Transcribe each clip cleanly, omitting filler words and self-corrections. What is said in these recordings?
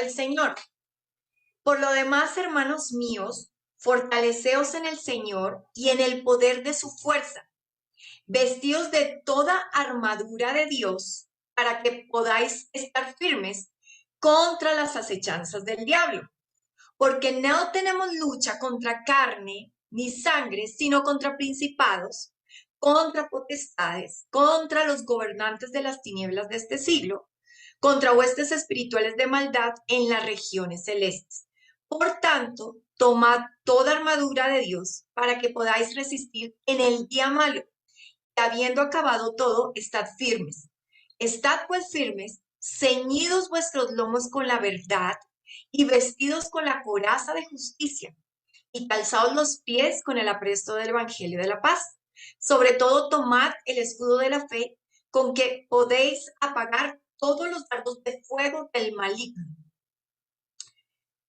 del Señor. Por lo demás, hermanos míos, fortaleceos en el Señor y en el poder de su fuerza. Vestíos de toda armadura de Dios para que podáis estar firmes contra las acechanzas del diablo. Porque no tenemos lucha contra carne ni sangre, sino contra principados, contra potestades, contra los gobernantes de las tinieblas de este siglo, contra huestes espirituales de maldad en las regiones celestes. Por tanto, tomad toda armadura de Dios para que podáis resistir en el día malo. Y habiendo acabado todo, estad firmes. Estad pues firmes, ceñidos vuestros lomos con la verdad y vestidos con la coraza de justicia y calzados los pies con el apresto del evangelio de la paz. Sobre todo tomad el escudo de la fe con que podéis apagar todos los dardos de fuego del maligno.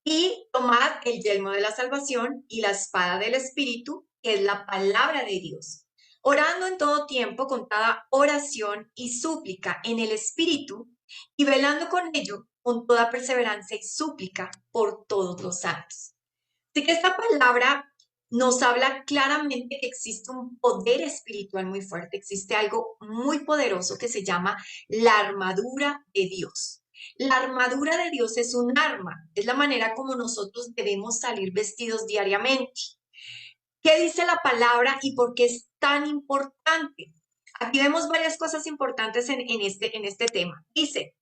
Y tomad el yelmo de la salvación y la espada del Espíritu, que es la palabra de Dios, orando en todo tiempo con toda oración y súplica en el Espíritu, y velando con ello con toda perseverancia y súplica por todos los santos. Así que esta palabra nos habla claramente que existe un poder espiritual muy fuerte, existe algo muy poderoso que se llama la armadura de Dios. La armadura de Dios es un arma, es la manera como nosotros debemos salir vestidos diariamente. ¿Qué dice la palabra y por qué es tan importante? Aquí vemos varias cosas importantes en este tema. Dice,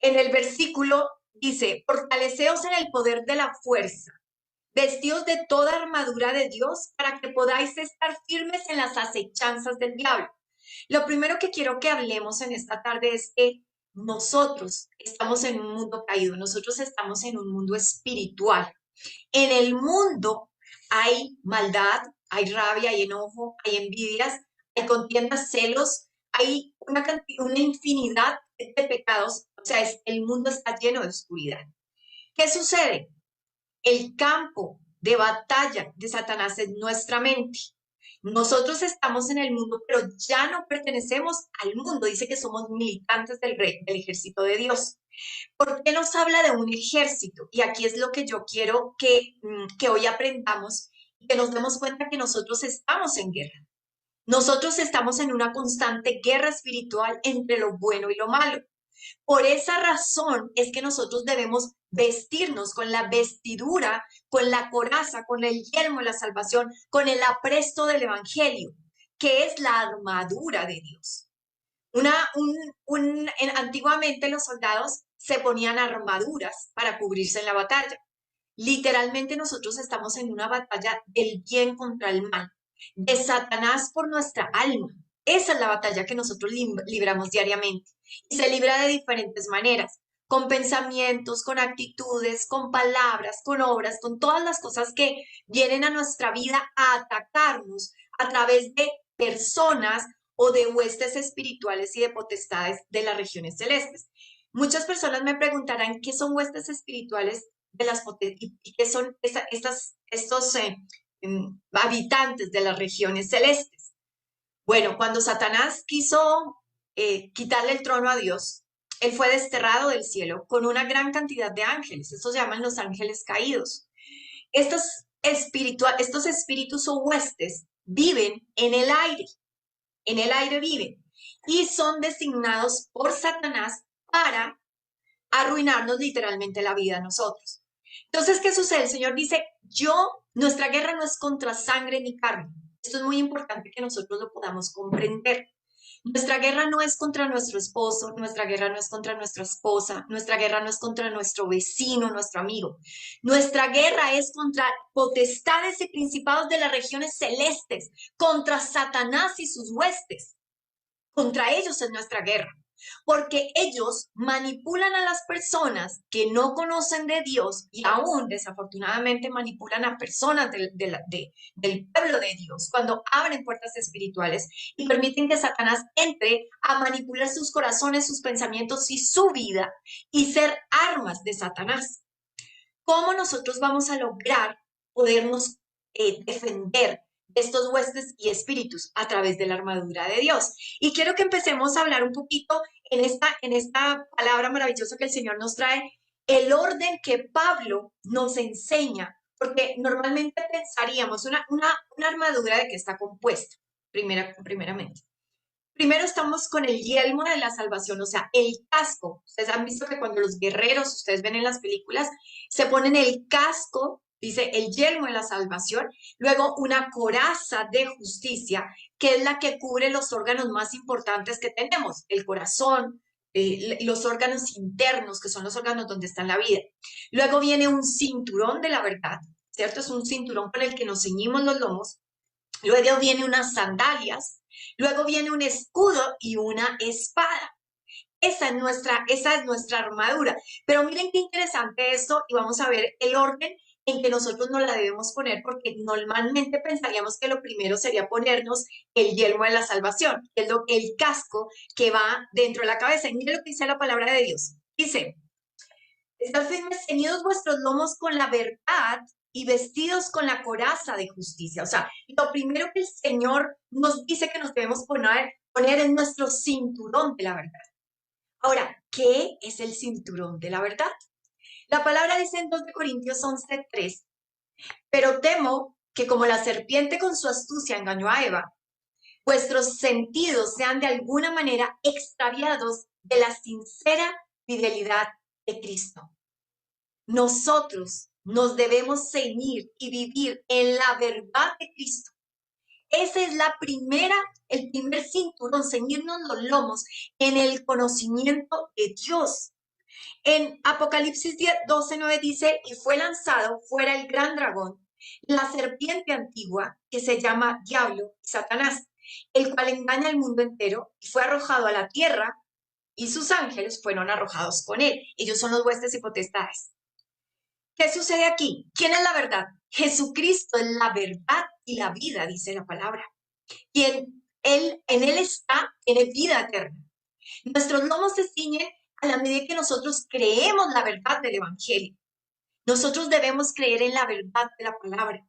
en el versículo, dice, fortaleceos en el poder de la fuerza, vestidos de toda armadura de Dios para que podáis estar firmes en las acechanzas del diablo. Lo primero que quiero que hablemos en esta tarde es que nosotros estamos en un mundo caído, nosotros estamos en un mundo espiritual. En el mundo hay maldad, hay rabia, hay enojo, hay envidias, hay contiendas, celos, hay una infinidad de pecados. O sea, el mundo está lleno de oscuridad. ¿Qué sucede? El campo de batalla de Satanás es nuestra mente. Nosotros estamos en el mundo, pero ya no pertenecemos al mundo. Dice que somos militantes del rey, del ejército de Dios. ¿Por qué nos habla de un ejército? Y aquí es lo que yo quiero que hoy aprendamos y que nos demos cuenta que nosotros estamos en guerra. Nosotros estamos en una constante guerra espiritual entre lo bueno y lo malo. Por esa razón es que nosotros debemos vestirnos con la vestidura, con la coraza, con el yelmo de la salvación, con el apresto del evangelio, que es la armadura de Dios. Antiguamente los soldados se ponían armaduras para cubrirse en la batalla. Literalmente nosotros estamos en una batalla del bien contra el mal, de Satanás por nuestra alma. Esa es la batalla que nosotros libramos diariamente y se libra de diferentes maneras, con pensamientos, con actitudes, con palabras, con obras, con todas las cosas que vienen a nuestra vida a atacarnos a través de personas o de huestes espirituales y de potestades de las regiones celestes. Muchas personas me preguntarán qué son huestes espirituales de las y qué son estos habitantes de las regiones celestes. Bueno, cuando Satanás quiso quitarle el trono a Dios, él fue desterrado del cielo con una gran cantidad de ángeles. Estos se llaman los ángeles caídos. Estos espíritus o huestes viven en el aire viven y son designados por Satanás para arruinarnos literalmente la vida a nosotros. Entonces, ¿qué sucede? El Señor dice, nuestra guerra no es contra sangre ni carne. Esto es muy importante que nosotros lo podamos comprender. Nuestra guerra no es contra nuestro esposo, nuestra guerra no es contra nuestra esposa, nuestra guerra no es contra nuestro vecino, nuestro amigo. Nuestra guerra es contra potestades y principados de las regiones celestes, contra Satanás y sus huestes. Contra ellos es nuestra guerra, porque ellos manipulan a las personas que no conocen de Dios y aún desafortunadamente manipulan a personas del pueblo de Dios cuando abren puertas espirituales y permiten que Satanás entre a manipular sus corazones, sus pensamientos y su vida y ser armas de Satanás. ¿Cómo nosotros vamos a lograr podernos defender de estos huestes y espíritus? A través de la armadura de Dios. Y quiero que empecemos a hablar un poquito en esta palabra maravillosa que el Señor nos trae el orden que Pablo nos enseña, porque normalmente pensaríamos una armadura de que está compuesta, primeramente. Primero estamos con el yelmo de la salvación, o sea, el casco. Ustedes han visto que cuando los guerreros, ustedes ven en las películas, se ponen el casco, dice el yelmo de la salvación, luego una coraza de justicia, que es la que cubre los órganos más importantes que tenemos, el corazón, los órganos internos, que son los órganos donde está la vida. Luego viene un cinturón de la verdad, ¿cierto? Es un cinturón con el que nos ceñimos los lomos. Luego viene unas sandalias, luego viene un escudo y una espada. Esa es nuestra armadura. Pero miren qué interesante esto y vamos a ver el orden en que nosotros no la debemos poner, porque normalmente pensaríamos que lo primero sería ponernos el yelmo de la salvación, que es el casco que va dentro de la cabeza. Y miren lo que dice la palabra de Dios. Dice, están firmes, ceñidos vuestros lomos con la verdad y vestidos con la coraza de justicia. O sea, lo primero que el Señor nos dice que nos debemos poner en nuestro cinturón de la verdad. Ahora, ¿qué es el cinturón de la verdad? La palabra dice en 2 Corintios 11:3, pero temo que como la serpiente con su astucia engañó a Eva, vuestros sentidos sean de alguna manera extraviados de la sincera fidelidad de Cristo. Nosotros nos debemos ceñir y vivir en la verdad de Cristo. Esa es el primer cinturón, ceñirnos los lomos en el conocimiento de Dios. En Apocalipsis 12:9 dice, y fue lanzado fuera el gran dragón, la serpiente antigua, que se llama Diablo y Satanás, el cual engaña al mundo entero, y fue arrojado a la tierra, y sus ángeles fueron arrojados con él. Ellos son los huestes y potestades. ¿Qué sucede aquí? ¿Quién es la verdad? Jesucristo es la verdad y la vida, dice la palabra. Y en él está, tiene vida eterna. Nuestros lomos se ciñen a la medida que nosotros creemos la verdad del Evangelio. Nosotros debemos creer en la verdad de la palabra.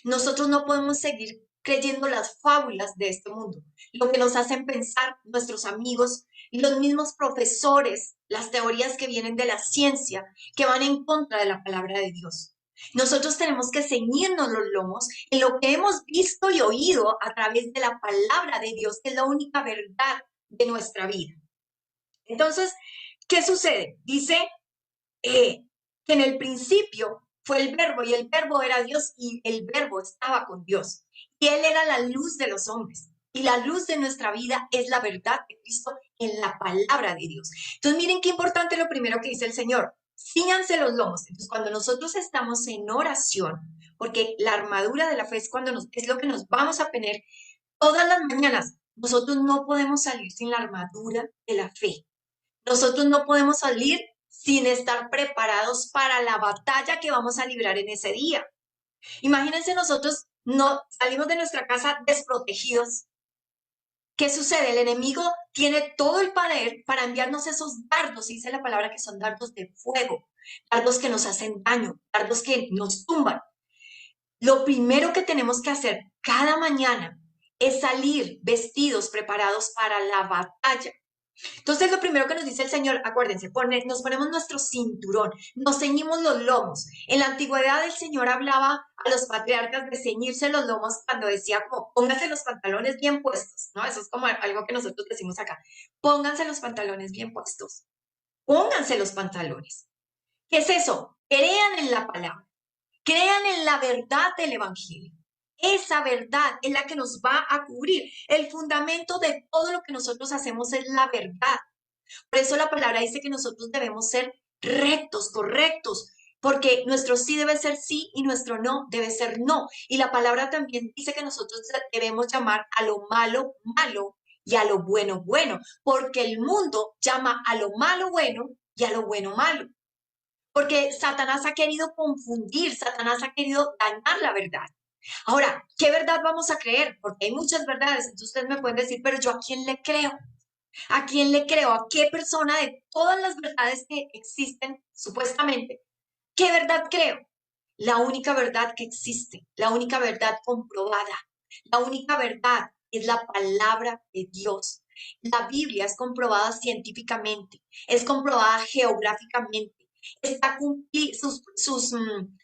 Nosotros no podemos seguir creyendo las fábulas de este mundo, lo que nos hacen pensar nuestros amigos, los mismos profesores, las teorías que vienen de la ciencia, que van en contra de la palabra de Dios. Nosotros tenemos que ceñirnos los lomos en lo que hemos visto y oído a través de la palabra de Dios, que es la única verdad de nuestra vida. Entonces, ¿qué sucede? Dice que en el principio fue el verbo y el verbo era Dios y el verbo estaba con Dios. Y Él era la luz de los hombres. Y la luz de nuestra vida es la verdad de Cristo en la palabra de Dios. Entonces miren qué importante lo primero que dice el Señor. Cíñanse los lomos. Entonces cuando nosotros estamos en oración, porque la armadura de la fe es es lo que nos vamos a poner todas las mañanas. Nosotros no podemos salir sin la armadura de la fe. Nosotros no podemos salir sin estar preparados para la batalla que vamos a librar en ese día. Imagínense nosotros no salimos de nuestra casa desprotegidos. ¿Qué sucede? El enemigo tiene todo el poder para enviarnos esos dardos, dice la palabra que son dardos de fuego, dardos que nos hacen daño, dardos que nos tumban. Lo primero que tenemos que hacer cada mañana es salir vestidos, preparados para la batalla. Entonces, lo primero que nos dice el Señor, acuérdense, nos ponemos nuestro cinturón, nos ceñimos los lomos. En la antigüedad el Señor hablaba a los patriarcas de ceñirse los lomos cuando decía como, pónganse los pantalones bien puestos, ¿no? Eso es como algo que nosotros decimos acá. Pónganse los pantalones bien puestos. Pónganse los pantalones. ¿Qué es eso? Crean en la palabra. Crean en la verdad del Evangelio. Esa verdad es la que nos va a cubrir. El fundamento de todo lo que nosotros hacemos es la verdad. Por eso la palabra dice que nosotros debemos ser rectos, correctos, porque nuestro sí debe ser sí y nuestro no debe ser no. Y la palabra también dice que nosotros debemos llamar a lo malo malo y a lo bueno bueno, porque el mundo llama a lo malo bueno y a lo bueno malo. Porque Satanás ha querido confundir, Satanás ha querido dañar la verdad. Ahora, ¿qué verdad vamos a creer? Porque hay muchas verdades. Entonces ustedes me pueden decir, pero ¿yo a quién le creo? ¿A quién le creo? ¿A qué persona de todas las verdades que existen, supuestamente? ¿Qué verdad creo? La única verdad que existe, la única verdad comprobada, la única verdad es la palabra de Dios. La Biblia es comprobada científicamente, es comprobada geográficamente,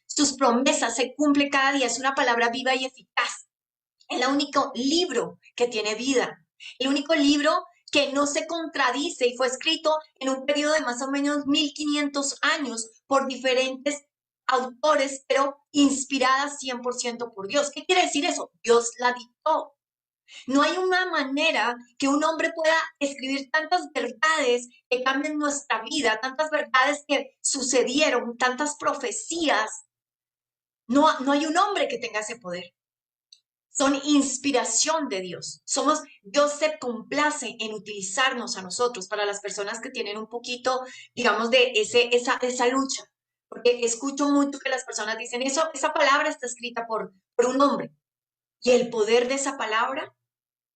sus promesas se cumplen cada día. Es una palabra viva y eficaz. Es el único libro que tiene vida. El único libro que no se contradice y fue escrito en un periodo de más o menos 1500 años por diferentes autores, pero inspirada 100% por Dios. ¿Qué quiere decir eso? Dios la dictó. No hay una manera que un hombre pueda escribir tantas verdades que cambien nuestra vida, tantas verdades que sucedieron, tantas profecías. No hay un hombre que tenga ese poder. Son inspiración de Dios. Dios se complace en utilizarnos a nosotros para las personas que tienen un poquito, digamos, de esa lucha. Porque escucho mucho que las personas dicen, esa palabra está escrita por un hombre. ¿Y el poder de esa palabra?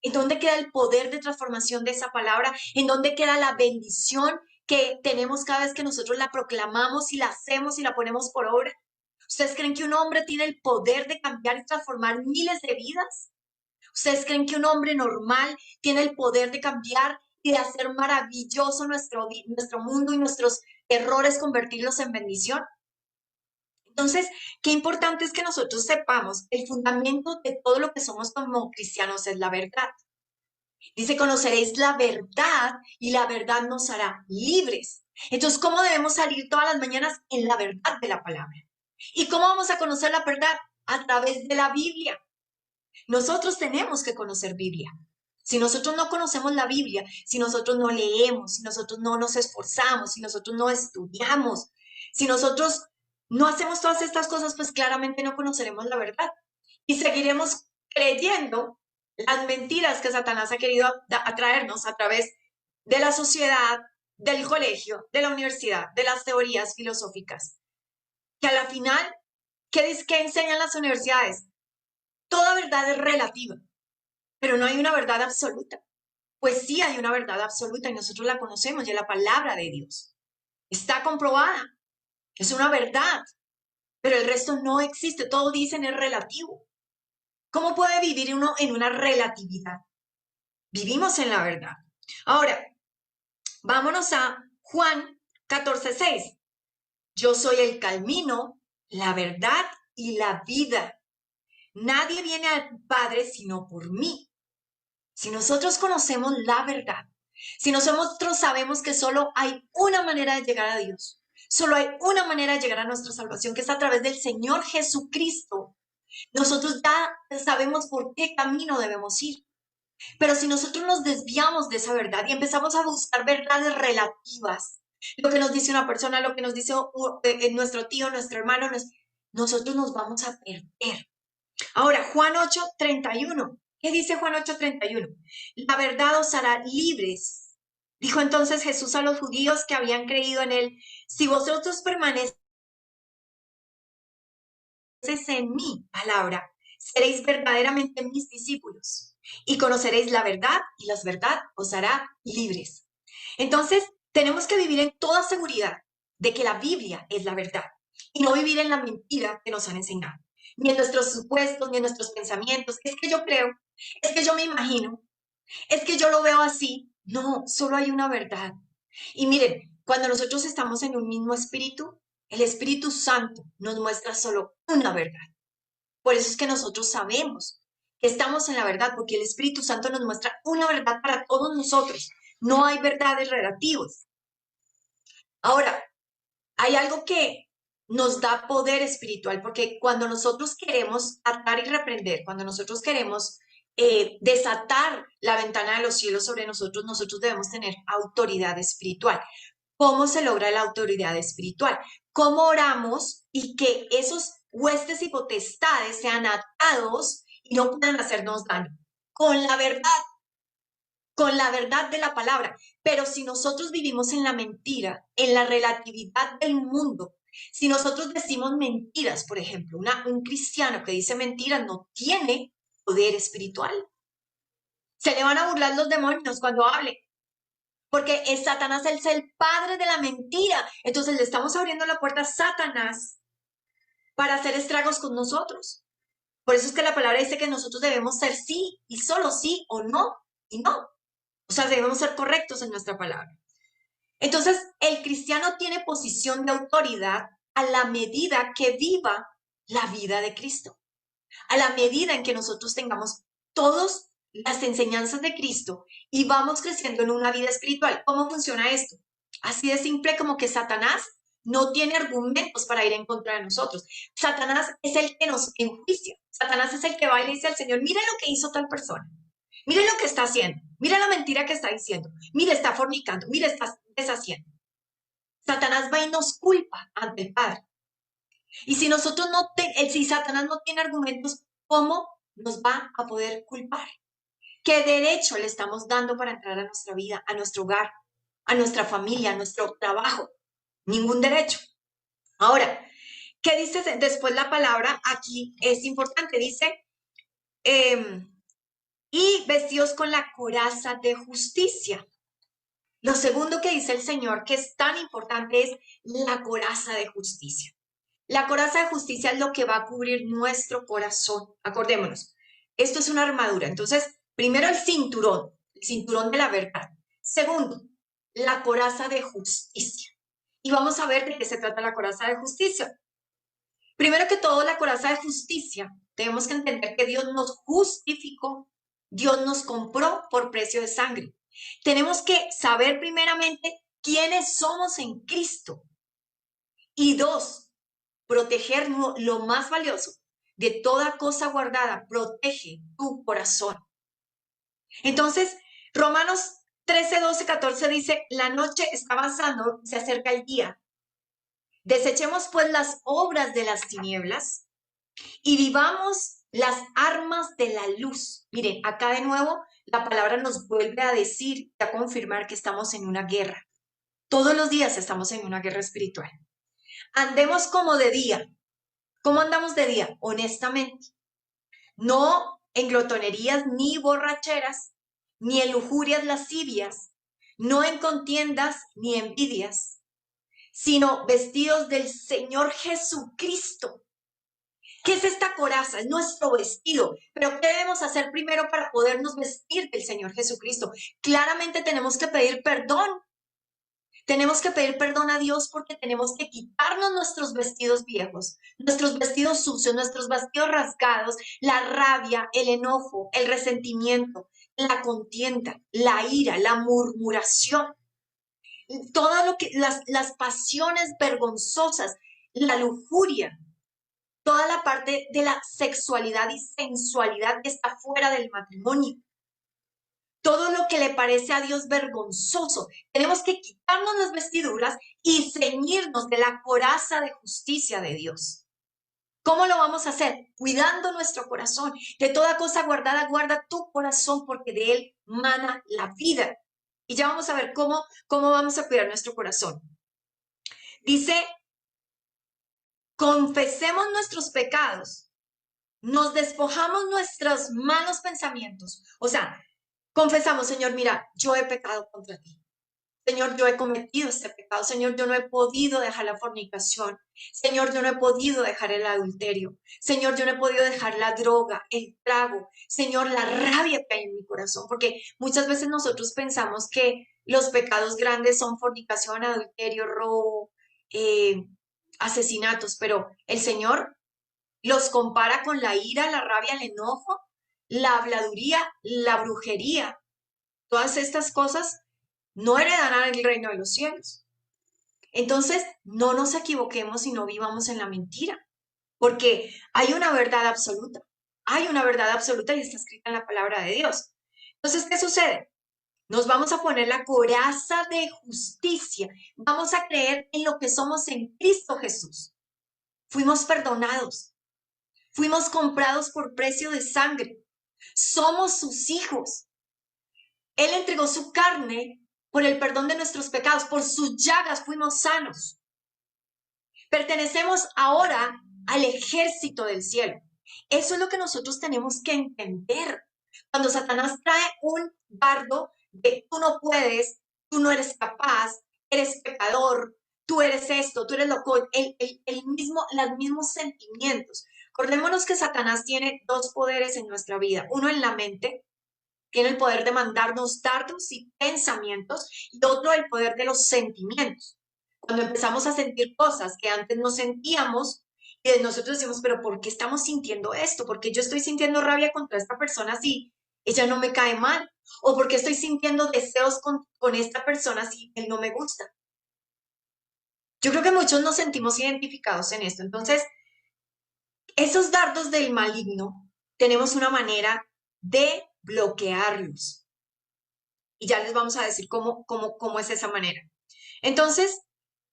¿En dónde queda el poder de transformación de esa palabra? ¿En dónde queda la bendición que tenemos cada vez que nosotros la proclamamos y la hacemos y la ponemos por obra? ¿Ustedes creen que un hombre tiene el poder de cambiar y transformar miles de vidas? ¿Ustedes creen que un hombre normal tiene el poder de cambiar y de hacer maravilloso nuestro mundo y nuestros errores convertirlos en bendición? Entonces, qué importante es que nosotros sepamos el fundamento de todo lo que somos como cristianos es la verdad. Dice, conoceréis la verdad y la verdad nos hará libres. Entonces, ¿cómo debemos salir todas las mañanas en la verdad de la palabra? ¿Y cómo vamos a conocer la verdad? A través de la Biblia. Nosotros tenemos que conocer Biblia. Si nosotros no conocemos la Biblia, si nosotros no leemos, si nosotros no nos esforzamos, si nosotros no estudiamos, si nosotros no hacemos todas estas cosas, pues claramente no conoceremos la verdad. Y seguiremos creyendo las mentiras que Satanás ha querido atraernos a través de la sociedad, del colegio, de la universidad, de las teorías filosóficas. Que a la final, ¿qué enseñan las universidades? Toda verdad es relativa, pero no hay una verdad absoluta. Pues sí hay una verdad absoluta y nosotros la conocemos y es la palabra de Dios. Está comprobada, es una verdad, pero el resto no existe. Todo dicen es relativo. ¿Cómo puede vivir uno en una relatividad? Vivimos en la verdad. Ahora, vámonos a Juan 14:6. Yo soy el camino, la verdad y la vida. Nadie viene al Padre sino por mí. Si nosotros conocemos la verdad, si nosotros sabemos que solo hay una manera de llegar a Dios, solo hay una manera de llegar a nuestra salvación, que es a través del Señor Jesucristo, nosotros ya sabemos por qué camino debemos ir. Pero si nosotros nos desviamos de esa verdad y empezamos a buscar verdades relativas, lo que nos dice una persona, lo que nos dice nuestro tío, nuestro hermano, nosotros nos vamos a perder. Ahora, Juan 8:31. ¿Qué dice Juan 8:31? La verdad os hará libres. Dijo entonces Jesús a los judíos que habían creído en él, si vosotros permanecéis en mi palabra, seréis verdaderamente mis discípulos y conoceréis la verdad y la verdad os hará libres. Entonces, tenemos que vivir en toda seguridad de que la Biblia es la verdad y no vivir en la mentira que nos han enseñado, ni en nuestros supuestos, ni en nuestros pensamientos. Es que yo creo, es que yo me imagino, es que yo lo veo así. No, solo hay una verdad. Y miren, cuando nosotros estamos en un mismo espíritu, el Espíritu Santo nos muestra solo una verdad. Por eso es que nosotros sabemos que estamos en la verdad, porque el Espíritu Santo nos muestra una verdad para todos nosotros. No hay verdades relativas. Ahora, hay algo que nos da poder espiritual, porque cuando nosotros queremos atar y reprender, cuando nosotros queremos desatar la ventana de los cielos sobre nosotros, nosotros debemos tener autoridad espiritual. ¿Cómo se logra la autoridad espiritual? ¿Cómo oramos y que esos huestes y potestades sean atados y no puedan hacernos daño? Con la verdad de la palabra. Pero si nosotros vivimos en la mentira, en la relatividad del mundo, si nosotros decimos mentiras, por ejemplo, un cristiano que dice mentiras no tiene poder espiritual. Se le van a burlar los demonios cuando hable, porque Satanás es el padre de la mentira. Entonces le estamos abriendo la puerta a Satanás para hacer estragos con nosotros. Por eso es que la palabra dice que nosotros debemos ser sí y solo sí o no y no. O sea, debemos ser correctos en nuestra palabra. Entonces, el cristiano tiene posición de autoridad a la medida que viva la vida de Cristo, a la medida en que nosotros tengamos todas las enseñanzas de Cristo y vamos creciendo en una vida espiritual. ¿Cómo funciona esto? Así de simple como que Satanás no tiene argumentos para ir en contra de nosotros. Satanás es el que nos enjuicia. Satanás es el que va y le dice al Señor, mira lo que hizo tal persona. Mire lo que está haciendo. Mira la mentira que está diciendo. Mira, está fornicando. Mira, está deshaciendo. Satanás va y nos culpa ante el Padre. Y si nosotros si Satanás no tiene argumentos, ¿cómo nos va a poder culpar? ¿Qué derecho le estamos dando para entrar a nuestra vida, a nuestro hogar, a nuestra familia, a nuestro trabajo? Ningún derecho. Ahora, ¿qué dice después la palabra? Aquí es importante, dice, y vestidos con la coraza de justicia. Lo segundo que dice el Señor, que es tan importante, es la coraza de justicia. La coraza de justicia es lo que va a cubrir nuestro corazón. Acordémonos, esto es una armadura. Entonces, primero el cinturón de la verdad. Segundo, la coraza de justicia. Y vamos a ver de qué se trata la coraza de justicia. Primero que todo, la coraza de justicia. Tenemos que entender que Dios nos justificó. Dios nos compró por precio de sangre. Tenemos que saber primeramente quiénes somos en Cristo. Y dos, proteger lo más valioso. De toda cosa guardada, protege tu corazón. Entonces, Romanos 13, 12, 14 dice, la noche está avanzando, se acerca el día. Desechemos pues las obras de las tinieblas y vivamos las armas de la luz. Miren, acá de nuevo la palabra nos vuelve a decir y a confirmar que estamos en una guerra. Todos los días estamos en una guerra espiritual. Andemos como de día. ¿Cómo andamos de día? Honestamente. No en glotonerías ni borracheras, ni en lujurias lascivias, no en contiendas ni envidias, sino vestidos del Señor Jesucristo. ¿Qué es esta coraza? Es nuestro vestido. Pero ¿qué debemos hacer primero para podernos vestir del Señor Jesucristo? Claramente tenemos que pedir perdón. Tenemos que pedir perdón a Dios porque tenemos que quitarnos nuestros vestidos viejos, nuestros vestidos sucios, nuestros vestidos rasgados, la rabia, el enojo, el resentimiento, la contienda, la ira, la murmuración, todo lo que las pasiones vergonzosas, la lujuria, toda la parte de la sexualidad y sensualidad que está fuera del matrimonio. Todo lo que le parece a Dios vergonzoso. Tenemos que quitarnos las vestiduras y ceñirnos de la coraza de justicia de Dios. ¿Cómo lo vamos a hacer? Cuidando nuestro corazón. De toda cosa guardada, guarda tu corazón porque de él mana la vida. Y ya vamos a ver cómo vamos a cuidar nuestro corazón. Dice, confesemos nuestros pecados, nos despojamos nuestros malos pensamientos. O sea, confesamos, Señor, mira, yo he pecado contra ti. Señor, yo he cometido este pecado. Señor, yo no he podido dejar la fornicación. Señor, yo no he podido dejar el adulterio. Señor, yo no he podido dejar la droga, el trago. Señor, la rabia que hay en mi corazón. Porque muchas veces nosotros pensamos que los pecados grandes son fornicación, adulterio, robo, asesinatos. Pero el Señor los compara con la ira, la rabia, el enojo, la habladuría, la brujería. Todas estas cosas no heredarán el reino de los cielos. Entonces, no nos equivoquemos y no vivamos en la mentira, porque hay una verdad absoluta. Hay una verdad absoluta y está escrita en la palabra de Dios. Entonces, ¿qué sucede? Nos vamos a poner la coraza de justicia. Vamos a creer en lo que somos en Cristo Jesús. Fuimos perdonados. Fuimos comprados por precio de sangre. Somos sus hijos. Él entregó su carne por el perdón de nuestros pecados. Por sus llagas fuimos sanos. Pertenecemos ahora al ejército del cielo. Eso es lo que nosotros tenemos que entender. Cuando Satanás trae un dardo de tú no puedes, tú no eres capaz, eres pecador, tú eres esto, tú eres loco, los mismos sentimientos. Acordémonos que Satanás tiene dos poderes en nuestra vida. Uno en la mente, tiene el poder de mandarnos dardos y pensamientos, y otro el poder de los sentimientos. Cuando empezamos a sentir cosas que antes no sentíamos, y nosotros decimos, pero ¿por qué estamos sintiendo esto? ¿Por qué yo estoy sintiendo rabia contra esta persona si ella no me cae mal? ¿O por qué estoy sintiendo deseos con esta persona si él no me gusta? Yo creo que muchos nos sentimos identificados en esto. Entonces, esos dardos del maligno, tenemos una manera de bloquearlos. Y ya les vamos a decir cómo es esa manera. Entonces,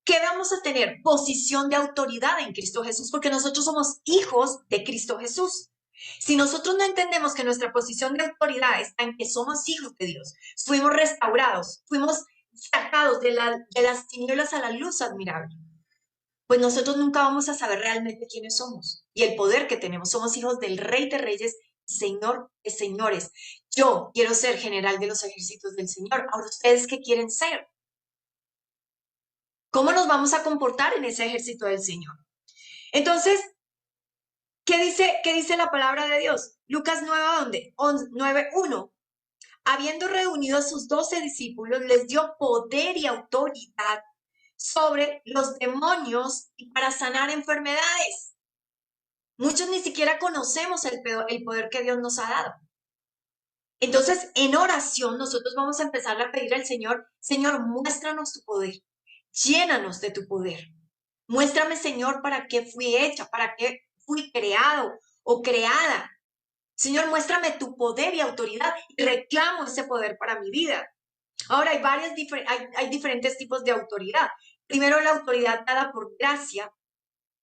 ¿qué vamos a tener? Posición de autoridad en Cristo Jesús, porque nosotros somos hijos de Cristo Jesús. Si nosotros no entendemos que nuestra posición de autoridad está en que somos hijos de Dios, fuimos restaurados, fuimos sacados de las tinieblas a la luz admirable, pues nosotros nunca vamos a saber realmente quiénes somos y el poder que tenemos. Somos hijos del Rey de Reyes, Señor de Señores. Yo quiero ser general de los ejércitos del Señor. Ahora, ¿ustedes qué quieren ser? ¿Cómo nos vamos a comportar en ese ejército del Señor? Entonces, ¿qué dice la palabra de Dios? Lucas 9, ¿dónde? 9:1. Habiendo reunido a sus 12 discípulos, les dio poder y autoridad sobre los demonios y para sanar enfermedades. Muchos ni siquiera conocemos el poder que Dios nos ha dado. Entonces, en oración, nosotros vamos a empezar a pedir al Señor, Señor, muéstranos tu poder, llénanos de tu poder. Muéstrame, Señor, para qué fui hecha, para qué fui creado o creada. Señor, muéstrame tu poder y autoridad y reclamo ese poder para mi vida. Ahora, hay diferentes tipos de autoridad. Primero, la autoridad dada por gracia.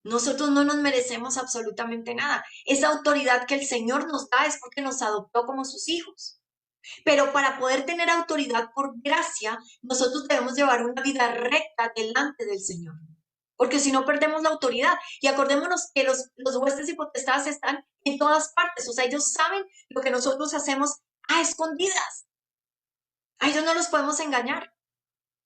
Nosotros no nos merecemos absolutamente nada. Esa autoridad que el Señor nos da es porque nos adoptó como sus hijos. Pero para poder tener autoridad por gracia, nosotros debemos llevar una vida recta delante del Señor. Porque si no perdemos la autoridad. Y acordémonos que los huestes y potestades están en todas partes. O sea, ellos saben lo que nosotros hacemos a escondidas. A ellos no los podemos engañar.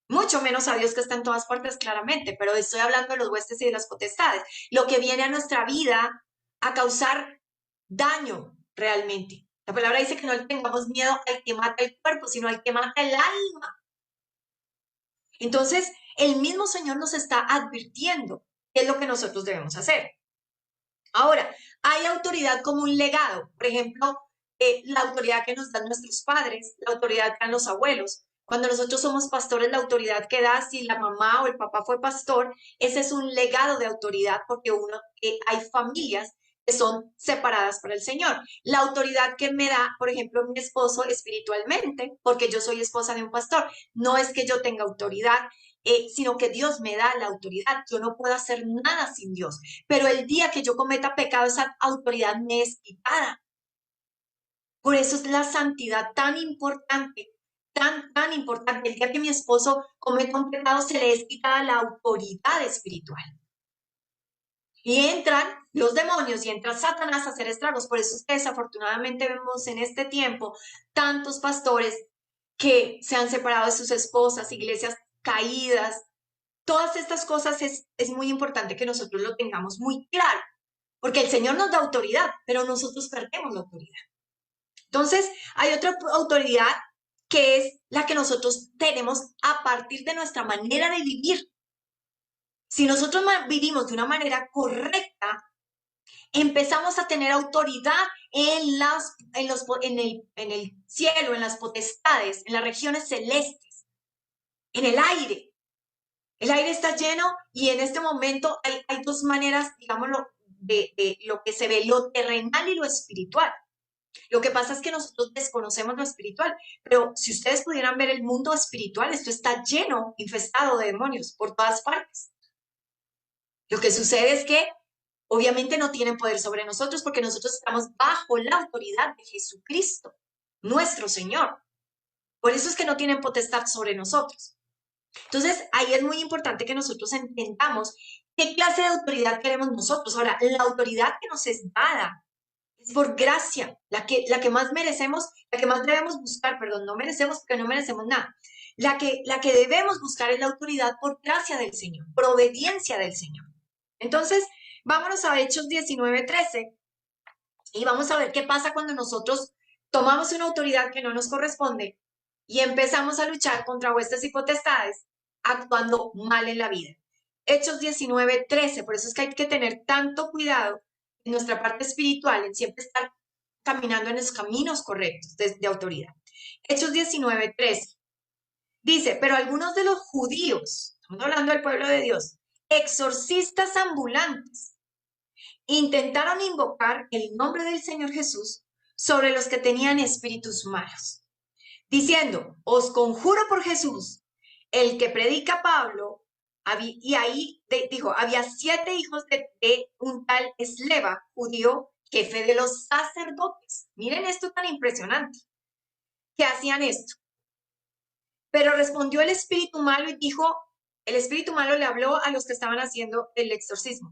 Mucho menos a Dios que está en todas partes claramente, pero estoy hablando de los huestes y de las potestades, lo que viene a nuestra vida a causar daño realmente. La palabra dice que no le tengamos miedo al que mata el cuerpo, sino al que mata el alma. Entonces, el mismo Señor nos está advirtiendo qué es lo que nosotros debemos hacer. Ahora, hay autoridad como un legado, por ejemplo, la autoridad que nos dan nuestros padres, la autoridad que dan los abuelos. Cuando nosotros somos pastores, la autoridad que da, si la mamá o el papá fue pastor, ese es un legado de autoridad porque hay familias que son separadas para el Señor. La autoridad que me da, por ejemplo, mi esposo espiritualmente, porque yo soy esposa de un pastor, no es que yo tenga autoridad, sino que Dios me da la autoridad. Yo no puedo hacer nada sin Dios. Pero el día que yo cometa pecado, esa autoridad me es quitada. Por eso es la santidad tan importante, tan importante. El día que mi esposo cometa un pecado, se le es quitada la autoridad espiritual. Y entran los demonios y entra Satanás a hacer estragos. Por eso es que desafortunadamente vemos en este tiempo tantos pastores que se han separado de sus esposas, iglesias caídas. Todas estas cosas es muy importante que nosotros lo tengamos muy claro, porque el Señor nos da autoridad, pero nosotros perdemos la autoridad. Entonces, hay otra autoridad que es la que nosotros tenemos a partir de nuestra manera de vivir. Si nosotros vivimos de una manera correcta, empezamos a tener autoridad en el cielo, en las potestades, en las regiones celestes, en el aire. El aire está lleno y en este momento hay dos maneras, digámoslo, de lo que se ve, lo terrenal y lo espiritual. Lo que pasa es que nosotros desconocemos lo espiritual, pero si ustedes pudieran ver el mundo espiritual, esto está lleno, infestado de demonios por todas partes. Lo que sucede es que obviamente no tienen poder sobre nosotros porque nosotros estamos bajo la autoridad de Jesucristo, nuestro Señor. Por eso es que no tienen potestad sobre nosotros. Entonces, ahí es muy importante que nosotros entendamos qué clase de autoridad queremos nosotros. Ahora, la autoridad que nos es dada es por gracia, la que más merecemos, la que más debemos buscar, perdón, no merecemos porque no merecemos nada. La que debemos buscar es la autoridad por gracia del Señor, por obediencia del Señor. Entonces, vámonos a Hechos 19:13 y vamos a ver qué pasa cuando nosotros tomamos una autoridad que no nos corresponde y empezamos a luchar contra huestes y potestades, actuando mal en la vida. Hechos 19:13, por eso es que hay que tener tanto cuidado en nuestra parte espiritual, en siempre estar caminando en los caminos correctos de autoridad. Hechos 19:13 dice, pero algunos de los judíos, estamos hablando del pueblo de Dios, exorcistas ambulantes, intentaron invocar el nombre del Señor Jesús sobre los que tenían espíritus malos, diciendo, os conjuro por Jesús, el que predica Pablo, y ahí dijo, había 7 hijos de un tal Esleva, judío, jefe de los sacerdotes. Miren esto tan impresionante, que hacían esto. Pero respondió el espíritu malo y dijo, el espíritu malo le habló a los que estaban haciendo el exorcismo.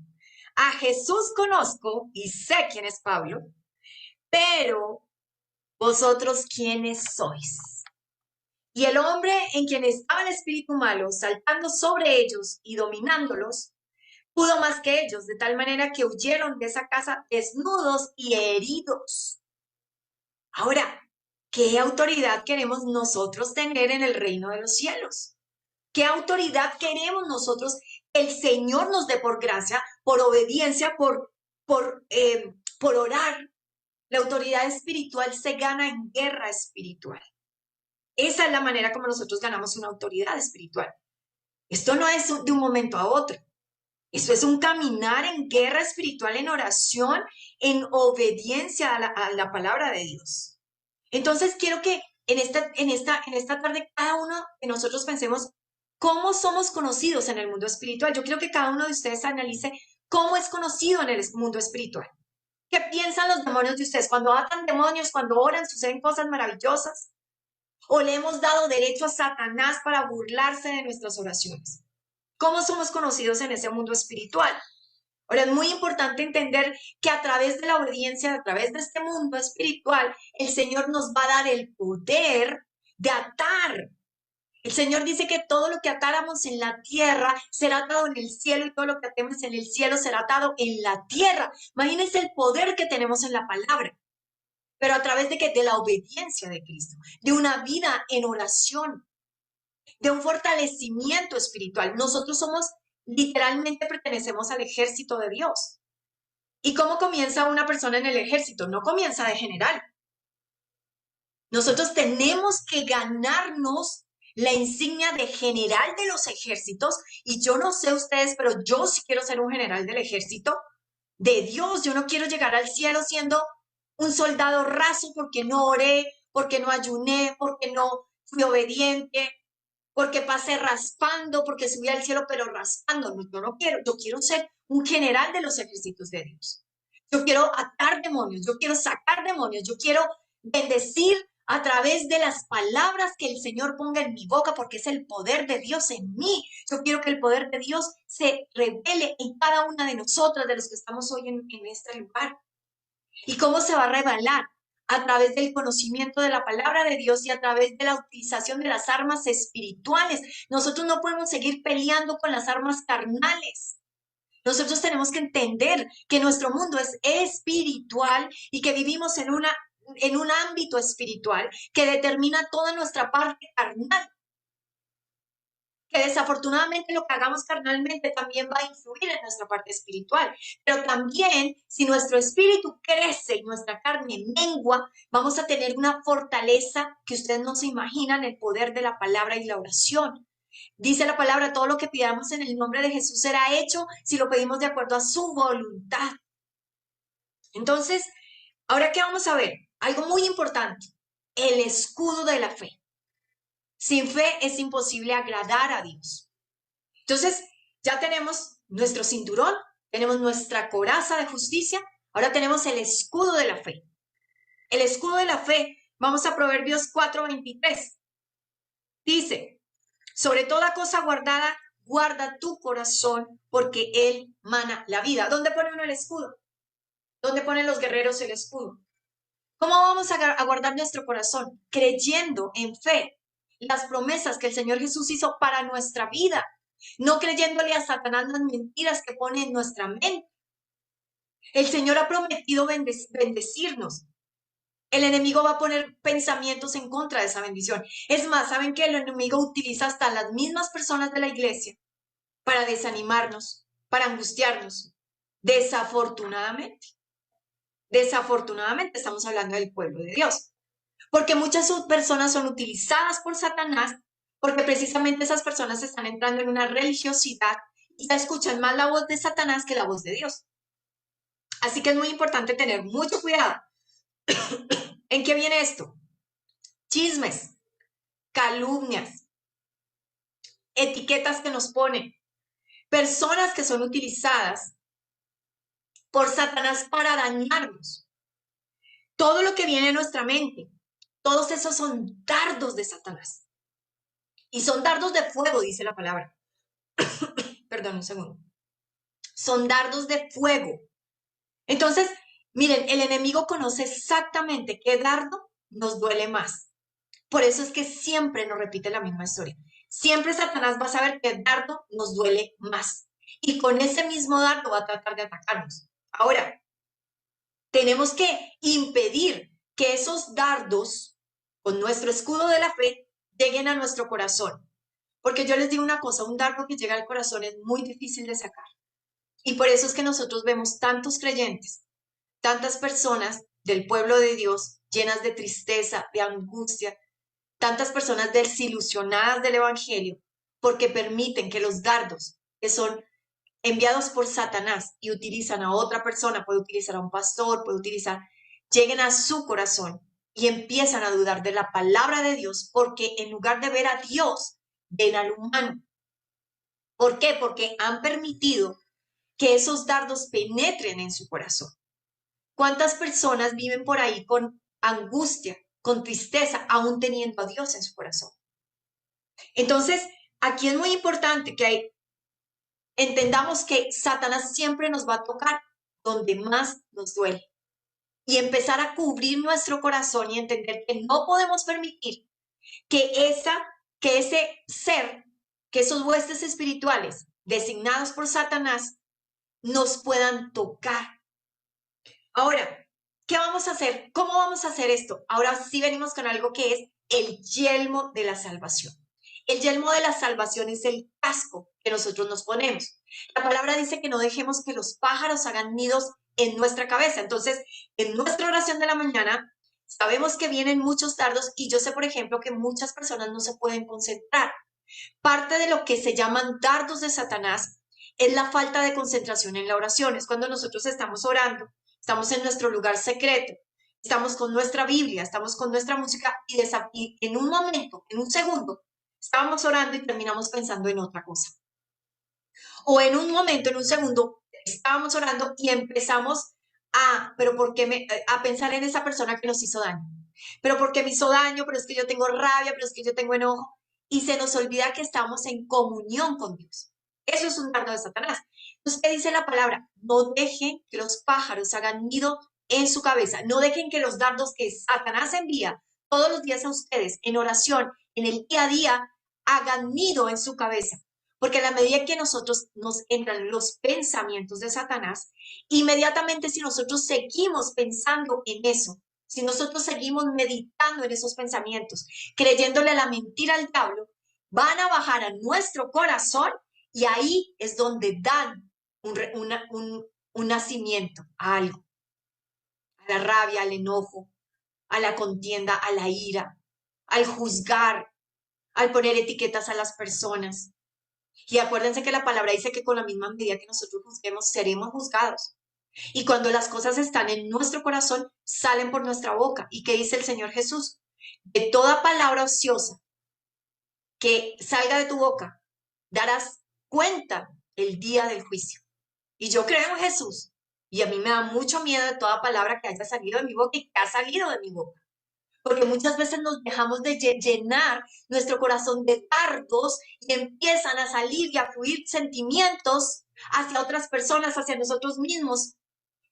A Jesús conozco y sé quién es Pablo, pero vosotros quiénes sois. Y el hombre en quien estaba el espíritu malo, saltando sobre ellos y dominándolos, pudo más que ellos, de tal manera que huyeron de esa casa desnudos y heridos. Ahora, ¿qué autoridad queremos nosotros tener en el reino de los cielos? ¿Qué autoridad queremos nosotros? El Señor nos dé por gracia, por obediencia, por orar. La autoridad espiritual se gana en guerra espiritual. Esa es la manera como nosotros ganamos una autoridad espiritual. Esto no es de un momento a otro. Esto es un caminar en guerra espiritual, en oración, en obediencia a la palabra de Dios. Entonces quiero que en esta tarde cada uno de nosotros pensemos cómo somos conocidos en el mundo espiritual. Yo quiero que cada uno de ustedes analice cómo es conocido en el mundo espiritual. ¿Qué piensan los demonios de ustedes? Cuando atan demonios, cuando oran, suceden cosas maravillosas. ¿O le hemos dado derecho a Satanás para burlarse de nuestras oraciones? ¿Cómo somos conocidos en ese mundo espiritual? Ahora es muy importante entender que a través de la obediencia, a través de este mundo espiritual, el Señor nos va a dar el poder de atar. El Señor dice que todo lo que atáramos en la tierra será atado en el cielo y todo lo que atemos en el cielo será atado en la tierra. Imagínense el poder que tenemos en la palabra, pero a través de que de la obediencia de Cristo, de una vida en oración, de un fortalecimiento espiritual. Nosotros literalmente pertenecemos al ejército de Dios. ¿Y cómo comienza una persona en el ejército? No comienza de general. Nosotros tenemos que ganarnos la insignia de general de los ejércitos, y yo no sé ustedes, pero yo sí quiero ser un general del ejército de Dios. Yo no quiero llegar al cielo siendo un soldado raso porque no oré, porque no ayuné, porque no fui obediente, porque pasé raspando, porque subí al cielo pero raspando. No, yo no quiero, yo quiero ser un general de los ejércitos de Dios. Yo quiero atar demonios, yo quiero sacar demonios, yo quiero bendecir a través de las palabras que el Señor ponga en mi boca, porque es el poder de Dios en mí. Yo quiero que el poder de Dios se revele en cada una de nosotras, de los que estamos hoy en este lugar. ¿Y cómo se va a revelar? A través del conocimiento de la palabra de Dios y a través de la utilización de las armas espirituales. Nosotros no podemos seguir peleando con las armas carnales. Nosotros tenemos que entender que nuestro mundo es espiritual y que vivimos en un ámbito espiritual que determina toda nuestra parte carnal. Que desafortunadamente lo que hagamos carnalmente también va a influir en nuestra parte espiritual. Pero también, si nuestro espíritu crece y nuestra carne mengua, vamos a tener una fortaleza que ustedes no se imaginan, el poder de la palabra y la oración. Dice la palabra, todo lo que pidamos en el nombre de Jesús será hecho si lo pedimos de acuerdo a su voluntad. Entonces, ahora qué vamos a ver, algo muy importante, el escudo de la fe. Sin fe es imposible agradar a Dios. Entonces, ya tenemos nuestro cinturón, tenemos nuestra coraza de justicia, ahora tenemos el escudo de la fe. El escudo de la fe, vamos a Proverbios 4:23. Dice, sobre toda cosa guardada, guarda tu corazón, porque él mana la vida. ¿Dónde pone uno el escudo? ¿Dónde ponen los guerreros el escudo? ¿Cómo vamos a guardar nuestro corazón? Creyendo en fe las promesas que el Señor Jesús hizo para nuestra vida, no creyéndole a Satanás las mentiras que pone en nuestra mente. El Señor ha prometido bendecirnos. El enemigo va a poner pensamientos en contra de esa bendición. Es más, ¿saben que el enemigo utiliza hasta las mismas personas de la iglesia para desanimarnos, para angustiarnos? Desafortunadamente, desafortunadamente estamos hablando del pueblo de Dios, porque muchas personas son utilizadas por Satanás, porque precisamente esas personas están entrando en una religiosidad y ya escuchan más la voz de Satanás que la voz de Dios. Así que es muy importante tener mucho cuidado. ¿En qué viene esto? Chismes, calumnias, etiquetas que nos ponen, personas que son utilizadas por Satanás para dañarnos. Todo lo que viene a nuestra mente, todos esos son dardos de Satanás. Y son dardos de fuego, dice la palabra. Perdón, un segundo. Son dardos de fuego. Entonces, miren, el enemigo conoce exactamente qué dardo nos duele más. Por eso es que siempre nos repite la misma historia. Siempre Satanás va a saber qué dardo nos duele más. Y con ese mismo dardo va a tratar de atacarnos. Ahora, tenemos que impedir que esos dardos, con nuestro escudo de la fe, lleguen a nuestro corazón. Porque yo les digo una cosa, un dardo que llega al corazón es muy difícil de sacar. Y por eso es que nosotros vemos tantos creyentes, tantas personas del pueblo de Dios llenas de tristeza, de angustia, tantas personas desilusionadas del Evangelio, porque permiten que los dardos que son enviados por Satanás y utilizan a otra persona, puede utilizar a un pastor, puede utilizar, lleguen a su corazón y empiezan a dudar de la palabra de Dios, porque en lugar de ver a Dios, ven al humano. ¿Por qué? Porque han permitido que esos dardos penetren en su corazón. ¿Cuántas personas viven por ahí con angustia, con tristeza, aún teniendo a Dios en su corazón? Entonces, aquí es muy importante que entendamos que Satanás siempre nos va a tocar donde más nos duele y empezar a cubrir nuestro corazón y entender que no podemos permitir que ese ser, que esos huestes espirituales designados por Satanás nos puedan tocar. Ahora, ¿qué vamos a hacer? ¿Cómo vamos a hacer esto? Ahora sí venimos con algo que es el yelmo de la salvación. El yelmo de la salvación es el casco que nosotros nos ponemos. La palabra dice que no dejemos que los pájaros hagan nidos en nuestra cabeza. Entonces, en nuestra oración de la mañana, sabemos que vienen muchos dardos y yo sé, por ejemplo, que muchas personas no se pueden concentrar. Parte de lo que se llaman dardos de Satanás es la falta de concentración en la oración. Es cuando nosotros estamos orando, estamos en nuestro lugar secreto, estamos con nuestra Biblia, estamos con nuestra música y en un momento, en un segundo, estábamos orando y terminamos pensando en otra cosa. O en un momento, en un segundo, estábamos orando y empezamos a pensar en esa persona que nos hizo daño. Pero porque me hizo daño, pero es que yo tengo rabia, pero es que yo tengo enojo. Y se nos olvida que estamos en comunión con Dios. Eso es un dardo de Satanás. Entonces, ¿qué dice la palabra? No dejen que los pájaros hagan nido en su cabeza. No dejen que los dardos que Satanás envía todos los días a ustedes en oración, en el día a día, hagan nido en su cabeza. Porque a la medida que nosotros nos entran los pensamientos de Satanás, inmediatamente si nosotros seguimos pensando en eso, si nosotros seguimos meditando en esos pensamientos, creyéndole la mentira al diablo, van a bajar a nuestro corazón y ahí es donde dan un nacimiento a algo, a la rabia, al enojo, a la contienda, a la ira, al juzgar, al poner etiquetas a las personas. Y acuérdense que la palabra dice que con la misma medida que nosotros juzguemos, seremos juzgados. Y cuando las cosas están en nuestro corazón, salen por nuestra boca. ¿Y qué dice el Señor Jesús? De toda palabra ociosa que salga de tu boca, darás cuenta el día del juicio. Y yo creo en Jesús. Y a mí me da mucho miedo de toda palabra que haya salido de mi boca y que ha salido de mi boca. Porque muchas veces nos dejamos de llenar nuestro corazón de dardos y empiezan a salir y a fluir sentimientos hacia otras personas, hacia nosotros mismos,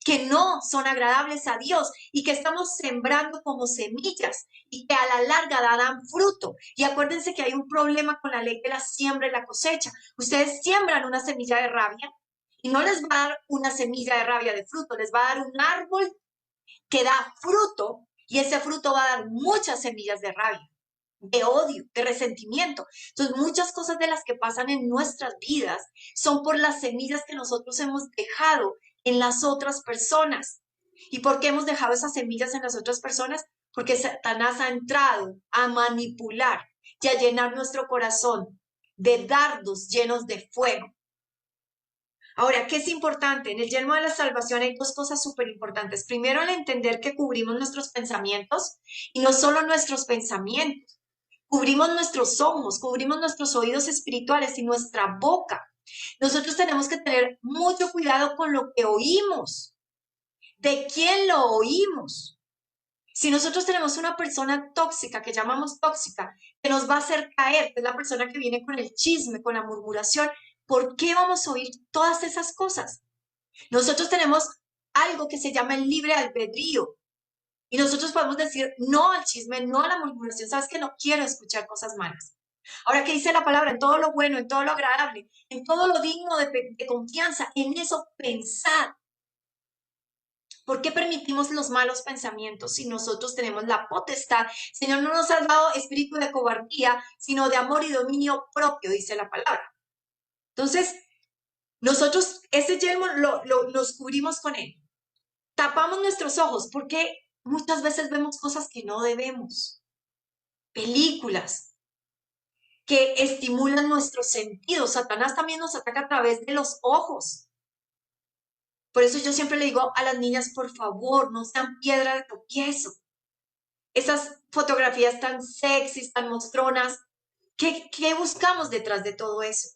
que no son agradables a Dios y que estamos sembrando como semillas y que a la larga darán fruto. Y acuérdense que hay un problema con la ley de la siembra y la cosecha. Ustedes siembran una semilla de rabia y no les va a dar una semilla de rabia de fruto, les va a dar un árbol que da fruto Y ese fruto va a dar muchas semillas de rabia, de odio, de resentimiento. Entonces, muchas cosas de las que pasan en nuestras vidas son por las semillas que nosotros hemos dejado en las otras personas. ¿Y por qué hemos dejado esas semillas en las otras personas? Porque Satanás ha entrado a manipular y a llenar nuestro corazón de dardos llenos de fuego. Ahora, ¿qué es importante? En el yelmo de la salvación hay dos cosas súper importantes. Primero, el entender que cubrimos nuestros pensamientos y no solo nuestros pensamientos. Cubrimos nuestros ojos, cubrimos nuestros oídos espirituales y nuestra boca. Nosotros tenemos que tener mucho cuidado con lo que oímos. ¿De quién lo oímos? Si nosotros tenemos una persona tóxica, que llamamos tóxica, que nos va a hacer caer, que es la persona que viene con el chisme, con la murmuración, ¿por qué vamos a oír todas esas cosas? Nosotros tenemos algo que se llama el libre albedrío. Y nosotros podemos decir no al chisme, no a la murmuración. Sabes que no quiero escuchar cosas malas. Ahora, ¿qué dice la palabra? En todo lo bueno, en todo lo agradable, en todo lo digno de confianza, en eso pensar. ¿Por qué permitimos los malos pensamientos si nosotros tenemos la potestad? Señor, no nos has dado espíritu de cobardía, sino de amor y dominio propio, dice la palabra. Entonces, nosotros ese yelmo nos cubrimos con él. Tapamos nuestros ojos porque muchas veces vemos cosas que no debemos. Películas que estimulan nuestros sentidos. Satanás también nos ataca a través de los ojos. Por eso yo siempre le digo a las niñas, por favor, no sean piedra de tropiezo. Esas fotografías tan sexys, tan mostronas, ¿qué buscamos detrás de todo eso?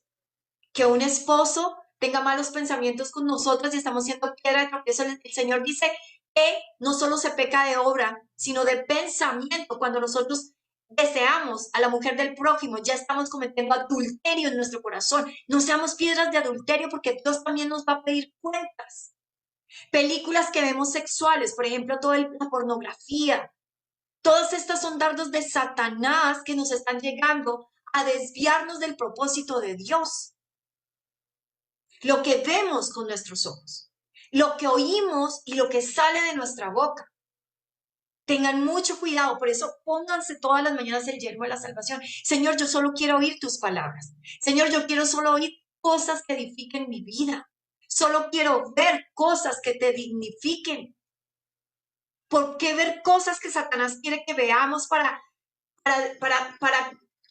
Que un esposo tenga malos pensamientos con nosotras y estamos siendo piedra de tropiezo. El Señor dice que no solo se peca de obra, sino de pensamiento. Cuando nosotros deseamos a la mujer del prójimo, ya estamos cometiendo adulterio en nuestro corazón. No seamos piedras de adulterio porque Dios también nos va a pedir cuentas. Películas que vemos sexuales, por ejemplo, toda la pornografía. Todas estas son dardos de Satanás que nos están llegando a desviarnos del propósito de Dios. Lo que vemos con nuestros ojos, lo que oímos y lo que sale de nuestra boca. Tengan mucho cuidado, por eso pónganse todas las mañanas el yelmo de la salvación. Señor, yo solo quiero oír tus palabras. Señor, yo quiero solo oír cosas que edifiquen mi vida. Solo quiero ver cosas que te dignifiquen. ¿Por qué ver cosas que Satanás quiere que veamos para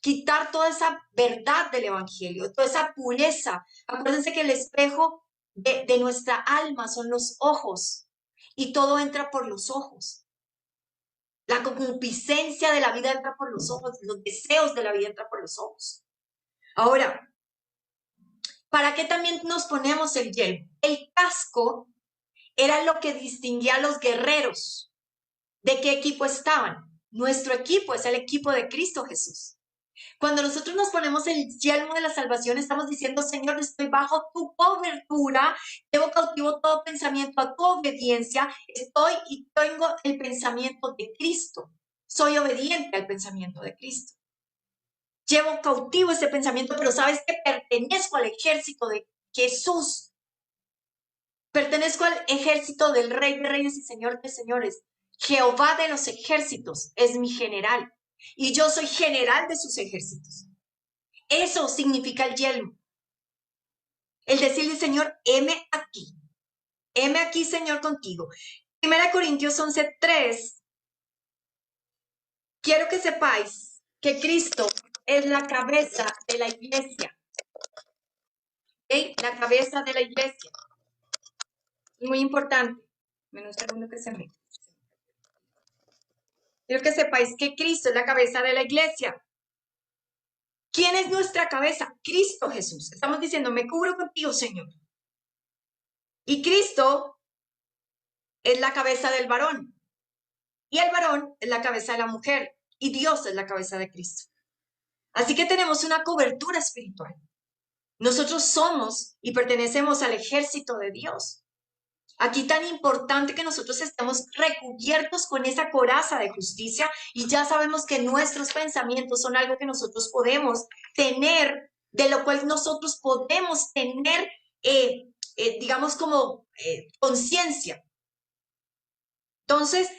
quitar toda esa verdad del evangelio, toda esa pureza? Acuérdense que el espejo de nuestra alma son los ojos y todo entra por los ojos. La concupiscencia de la vida entra por los ojos, los deseos de la vida entran por los ojos. Ahora, ¿para qué también nos ponemos el yelmo? El casco era lo que distinguía a los guerreros. ¿De qué equipo estaban? Nuestro equipo es el equipo de Cristo Jesús. Cuando nosotros nos ponemos el yelmo de la salvación, estamos diciendo, Señor, estoy bajo tu cobertura, llevo cautivo todo pensamiento a tu obediencia, estoy y tengo el pensamiento de Cristo. Soy obediente al pensamiento de Cristo. Llevo cautivo ese pensamiento, pero sabes que pertenezco al ejército de Jesús. Pertenezco al ejército del Rey de Reyes y Señor de Señores. Jehová de los ejércitos es mi general y yo soy general de sus ejércitos. Eso significa el yelmo. El decirle, Señor, heme aquí, Señor, contigo. 1 Corintios 11:3. Quiero que sepáis que Cristo es la cabeza de la iglesia. ¿Okay? La cabeza de la iglesia. Muy importante. Menos segundo que se me. Quiero que sepáis que Cristo es la cabeza de la iglesia. ¿Quién es nuestra cabeza? Cristo Jesús. Estamos diciendo, me cubro contigo, Señor. Y Cristo es la cabeza del varón. Y el varón es la cabeza de la mujer. Y Dios es la cabeza de Cristo. Así que tenemos una cobertura espiritual. Nosotros somos y pertenecemos al ejército de Dios. Aquí tan importante que nosotros estemos recubiertos con esa coraza de justicia y ya sabemos que nuestros pensamientos son algo que nosotros podemos tener, de lo cual nosotros podemos tener, digamos, como conciencia. Entonces,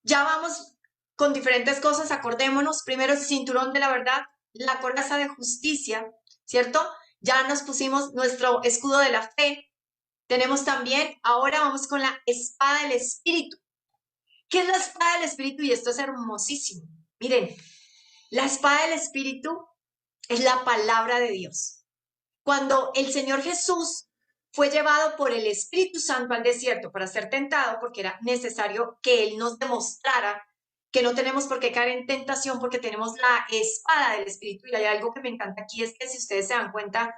ya vamos con diferentes cosas. Acordémonos, primero el cinturón de la verdad, la coraza de justicia, ¿cierto? Ya nos pusimos nuestro escudo de la fe. Tenemos también, ahora vamos con la espada del Espíritu. ¿Qué es la espada del Espíritu? Y esto es hermosísimo. Miren, la espada del Espíritu es la palabra de Dios. Cuando el Señor Jesús fue llevado por el Espíritu Santo al desierto para ser tentado, porque era necesario que Él nos demostrara que no tenemos por qué caer en tentación porque tenemos la espada del Espíritu. Y hay algo que me encanta aquí, es que si ustedes se dan cuenta,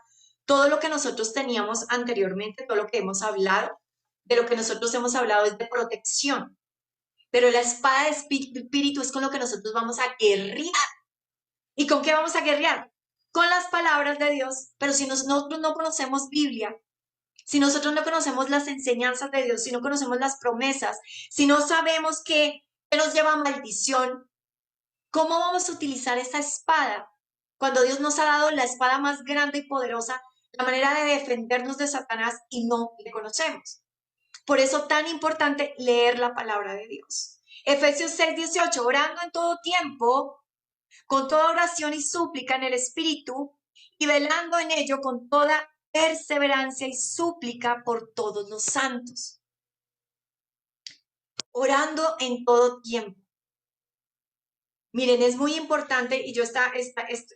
todo lo que nosotros teníamos anteriormente, todo lo que hemos hablado, de lo que nosotros hemos hablado es de protección. Pero la espada del Espíritu es con lo que nosotros vamos a guerrear. ¿Y con qué vamos a guerrear? Con las palabras de Dios. Pero si nosotros no conocemos Biblia, si nosotros no conocemos las enseñanzas de Dios, si no conocemos las promesas, si no sabemos qué nos lleva a maldición, ¿cómo vamos a utilizar esta espada? Cuando Dios nos ha dado la espada más grande y poderosa, la manera de defendernos de Satanás y no le conocemos. Por eso tan importante leer la palabra de Dios. Efesios 6:18, orando en todo tiempo, con toda oración y súplica en el Espíritu, y velando en ello con toda perseverancia y súplica por todos los santos. Orando en todo tiempo. Miren, es muy importante, y yo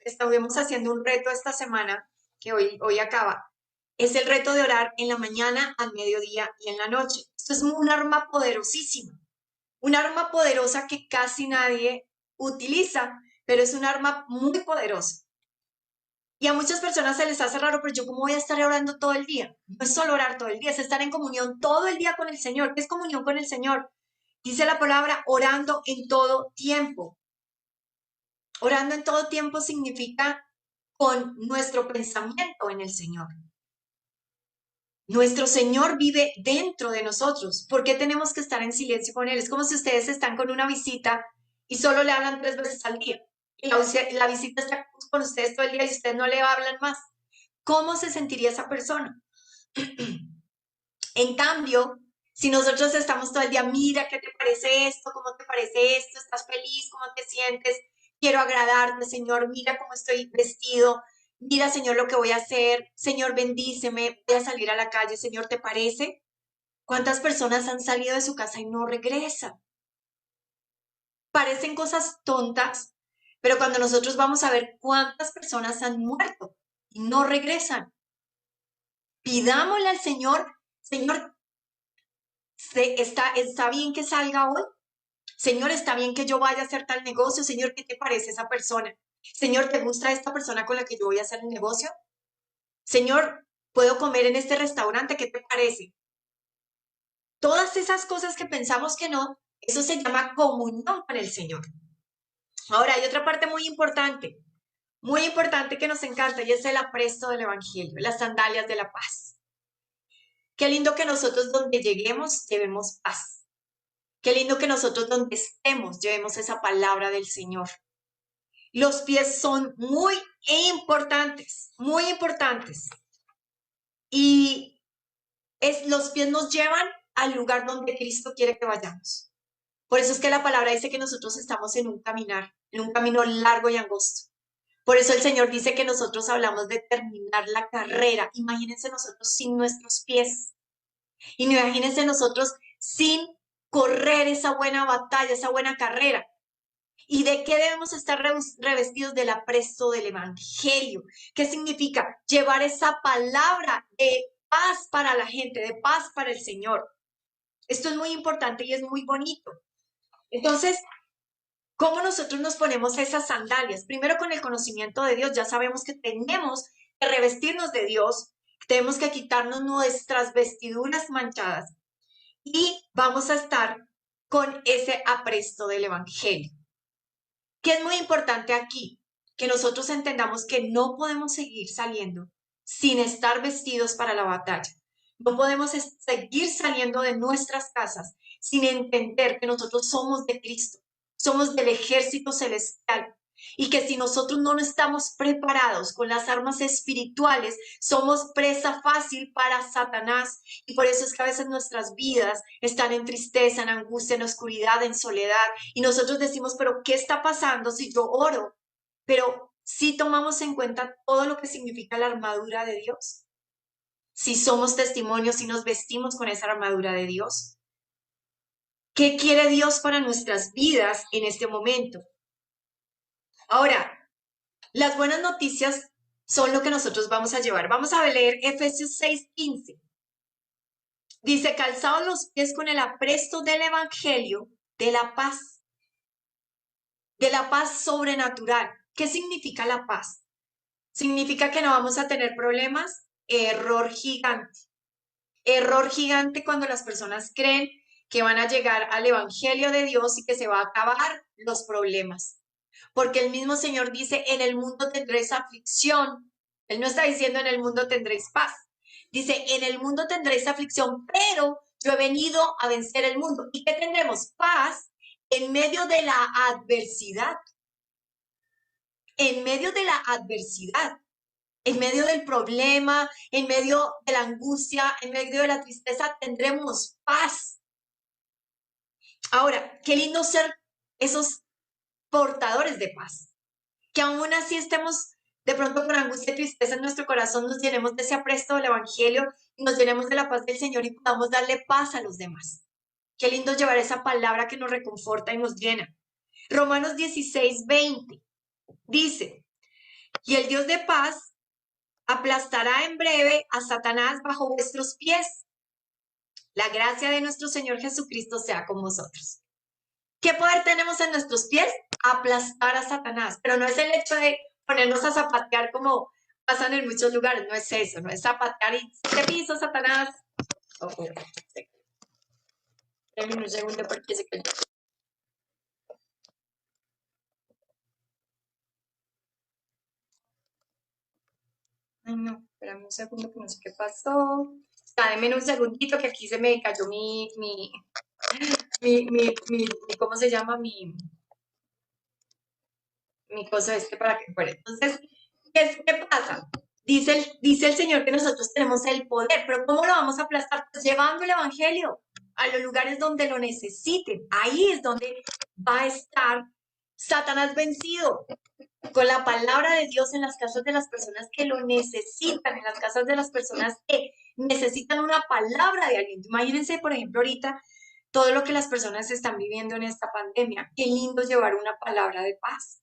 estuvimos haciendo un reto esta semana, que hoy acaba. Es el reto de orar en la mañana, al mediodía y en la noche. Esto es un arma poderosísima. Un arma poderosa que casi nadie utiliza, pero es un arma muy poderosa. Y a muchas personas se les hace raro, pero yo cómo voy a estar orando todo el día. No es solo orar todo el día, es estar en comunión todo el día con el Señor. ¿Qué es comunión con el Señor? Dice la palabra orando en todo tiempo. Orando en todo tiempo significa con nuestro pensamiento en el Señor. Nuestro Señor vive dentro de nosotros. ¿Por qué tenemos que estar en silencio con Él? Es como si ustedes están con una visita y solo le hablan 3 veces al día. Y la visita está con ustedes todo el día y ustedes no le hablan más. ¿Cómo se sentiría esa persona? En cambio, si nosotros estamos todo el día, mira, ¿qué te parece esto? ¿Cómo te parece esto? ¿Estás feliz? ¿Cómo te sientes? Quiero agradarte, Señor, mira cómo estoy vestido. Mira, Señor, lo que voy a hacer. Señor, bendíceme. Voy a salir a la calle. Señor, ¿te parece? ¿Cuántas personas han salido de su casa y no regresan? Parecen cosas tontas, pero cuando nosotros vamos a ver cuántas personas han muerto y no regresan, pidámosle al Señor, Señor, ¿está bien que salga hoy? Señor, ¿está bien que yo vaya a hacer tal negocio? Señor, ¿qué te parece esa persona? Señor, ¿te gusta esta persona con la que yo voy a hacer el negocio? Señor, ¿puedo comer en este restaurante? ¿Qué te parece? Todas esas cosas que pensamos que no, eso se llama comunión con el Señor. Ahora, hay otra parte muy importante que nos encanta y es el apresto del Evangelio, las sandalias de la paz. Qué lindo que nosotros donde lleguemos llevemos paz. Qué lindo que nosotros donde estemos llevemos esa palabra del Señor. Los pies son muy importantes, muy importantes. Y los pies nos llevan al lugar donde Cristo quiere que vayamos. Por eso es que la palabra dice que nosotros estamos en un caminar, en un camino largo y angosto. Por eso el Señor dice que nosotros hablamos de terminar la carrera. Imagínense nosotros sin nuestros pies. Imagínense nosotros sin correr esa buena batalla, esa buena carrera. ¿Y de qué debemos estar revestidos? Del apresto del Evangelio. ¿Qué significa? Llevar esa palabra de paz para la gente, de paz para el Señor. Esto es muy importante y es muy bonito. Entonces, ¿cómo nosotros nos ponemos esas sandalias? Primero con el conocimiento de Dios, ya sabemos que tenemos que revestirnos de Dios, tenemos que quitarnos nuestras vestiduras manchadas y vamos a estar con ese apresto del Evangelio. ¿Qué es muy importante aquí? Que nosotros entendamos que no podemos seguir saliendo sin estar vestidos para la batalla. No podemos seguir saliendo de nuestras casas sin entender que nosotros somos de Cristo, somos del ejército celestial, Y que si nosotros no estamos preparados con las armas espirituales, somos presa fácil para Satanás. Y por eso es que a veces nuestras vidas están en tristeza, en angustia, en oscuridad, en soledad. Y nosotros decimos, pero ¿qué está pasando si yo oro? Pero si tomamos en cuenta todo lo que significa la armadura de Dios. Si somos testimonios, si nos vestimos con esa armadura de Dios. ¿Qué quiere Dios para nuestras vidas en este momento? Ahora, las buenas noticias son lo que nosotros vamos a llevar. Vamos a leer Efesios 6:15. Dice, calzados los pies con el apresto del evangelio de la paz sobrenatural. ¿Qué significa la paz? Significa que no vamos a tener problemas. Error gigante. Error gigante cuando las personas creen que van a llegar al evangelio de Dios y que se va a acabar los problemas. Porque el mismo Señor dice, en el mundo tendréis aflicción. Él no está diciendo en el mundo tendréis paz. Dice, en el mundo tendréis aflicción, pero yo he venido a vencer el mundo. ¿Y qué tendremos? Paz en medio de la adversidad. En medio de la adversidad. En medio del problema, en medio de la angustia, en medio de la tristeza, tendremos paz. Ahora, qué lindo ser esos portadores de paz. Que aún así estemos de pronto con angustia y tristeza en nuestro corazón, nos llenemos de ese apresto del Evangelio y nos llenemos de la paz del Señor y podamos darle paz a los demás. Qué lindo llevar esa palabra que nos reconforta y nos llena. Romanos 16:20 dice, y el Dios de paz aplastará en breve a Satanás bajo vuestros pies. La gracia de nuestro Señor Jesucristo sea con vosotros. ¿Qué poder tenemos en nuestros pies? Aplastar a Satanás, pero no es el hecho de ponernos a zapatear como pasan en muchos lugares, no es eso, no es zapatear y te piso, Satanás. Dame un segundo porque se cayó. Ay, no, espérame un segundo que no sé qué pasó. Dame un segundito que aquí se me cayó ¿cómo se llama? Mi cosa para que fuera. Entonces, ¿qué pasa? Dice el Señor que nosotros tenemos el poder, pero ¿cómo lo vamos a aplastar? Pues llevando el Evangelio a los lugares donde lo necesiten. Ahí es donde va a estar Satanás vencido, con la palabra de Dios en las casas de las personas que lo necesitan, en las casas de las personas que necesitan una palabra de alguien. Imagínense, por ejemplo, ahorita todo lo que las personas están viviendo en esta pandemia. Qué lindo llevar una palabra de paz.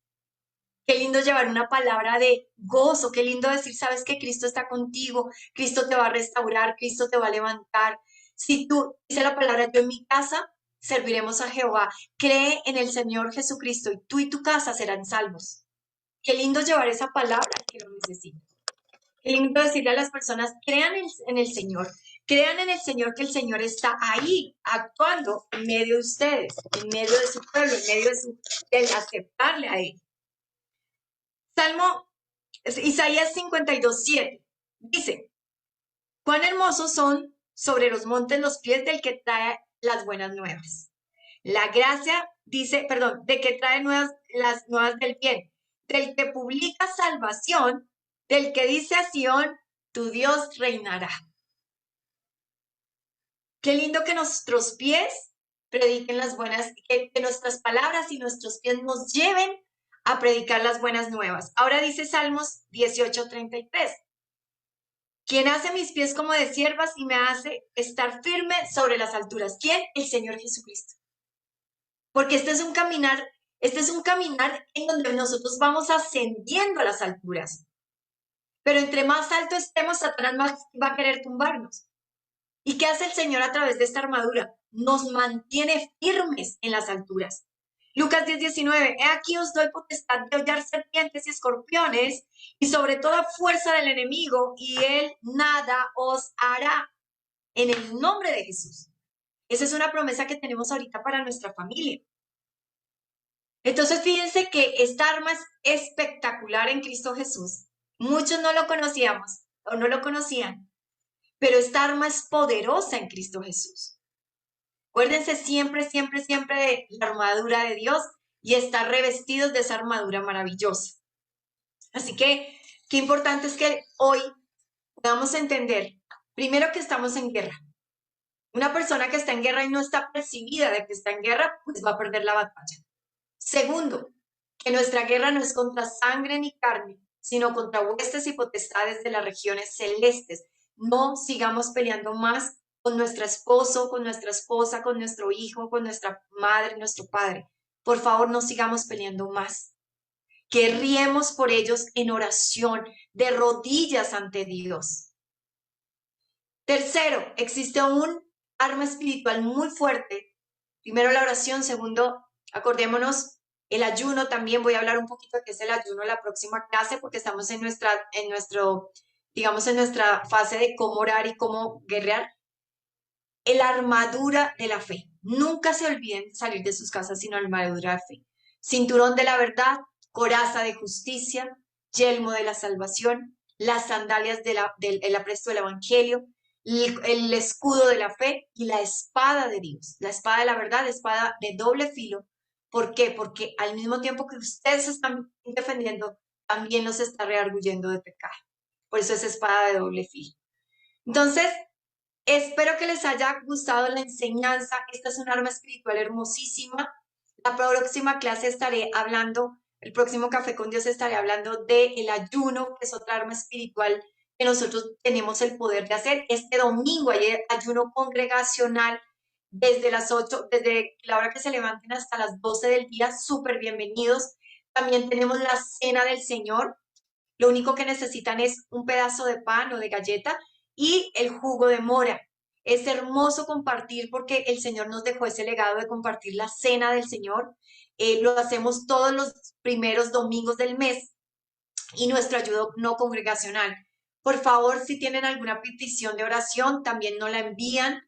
Qué lindo llevar una palabra de gozo, qué lindo decir, sabes que Cristo está contigo, Cristo te va a restaurar, Cristo te va a levantar. Si tú, dice la palabra, yo en mi casa serviremos a Jehová, cree en el Señor Jesucristo y tú y tu casa serán salvos. Qué lindo llevar esa palabra al que lo necesita. Qué lindo decirle a las personas, crean en el Señor, crean en el Señor que el Señor está ahí, actuando en medio de ustedes, en medio de su pueblo, en medio de aceptarle a Él. Isaías 52:7 dice, cuán hermosos son sobre los montes los pies del que trae las buenas nuevas. La gracia dice, perdón, de que trae las nuevas del bien, del que publica salvación, del que dice a Sión, tu Dios reinará. Qué lindo que nuestros pies prediquen las buenas, que nuestras palabras y nuestros pies nos lleven a predicar las buenas nuevas. Ahora dice Salmos 18:33. Quien hace mis pies como de siervas y me hace estar firme sobre las alturas. ¿Quién? El Señor Jesucristo. Porque este es un caminar en donde nosotros vamos ascendiendo a las alturas. Pero entre más alto estemos, Satanás más va a querer tumbarnos. ¿Y qué hace el Señor a través de esta armadura? Nos mantiene firmes en las alturas. Lucas 10:19, he aquí os doy potestad de hollar serpientes y escorpiones y sobre toda fuerza del enemigo y él nada os hará en el nombre de Jesús. Esa es una promesa que tenemos ahorita para nuestra familia. Entonces fíjense que esta arma es espectacular en Cristo Jesús. Muchos no lo conocíamos o no lo conocían, pero esta arma es poderosa en Cristo Jesús. Acuérdense siempre, siempre, siempre de la armadura de Dios y estar revestidos de esa armadura maravillosa. Así que, qué importante es que hoy podamos entender, primero, que estamos en guerra. Una persona que está en guerra y no está percibida de que está en guerra, pues va a perder la batalla. Segundo, que nuestra guerra no es contra sangre ni carne, sino contra huestes y potestades de las regiones celestes. No sigamos peleando más con nuestro esposo, con nuestra esposa, con nuestro hijo, con nuestra madre, nuestro padre. Por favor, no sigamos peleando más. Querríamos por ellos en oración, de rodillas ante Dios. Tercero, existe un arma espiritual muy fuerte. Primero, la oración. Segundo, acordémonos, el ayuno. También voy a hablar un poquito de qué es el ayuno en la próxima clase, porque estamos en nuestra fase de cómo orar y cómo guerrear. La armadura de la fe. Nunca se olviden salir de sus casas sin armadura de fe. Cinturón de la verdad, coraza de justicia, yelmo de la salvación, las sandalias del apresto del evangelio, el escudo de la fe y la espada de Dios. La espada de la verdad, espada de doble filo. ¿Por qué? Porque al mismo tiempo que ustedes se están defendiendo, también los está rearguyendo de pecado. Por eso es espada de doble filo. Entonces, espero que les haya gustado la enseñanza. Esta es un arma espiritual hermosísima. La próxima clase estaré hablando, el próximo Café con Dios estaré hablando del ayuno, que es otra arma espiritual que nosotros tenemos el poder de hacer. Este domingo hay ayuno congregacional desde las 8, desde la hora que se levanten hasta las 12 del día. Súper bienvenidos. También tenemos la cena del Señor. Lo único que necesitan es un pedazo de pan o de galleta y el jugo de mora. Es hermoso compartir porque el Señor nos dejó ese legado de compartir la cena del Señor. Lo hacemos todos los primeros domingos del mes y nuestro ayuno no congregacional. Por favor, si tienen alguna petición de oración, también nos la envían.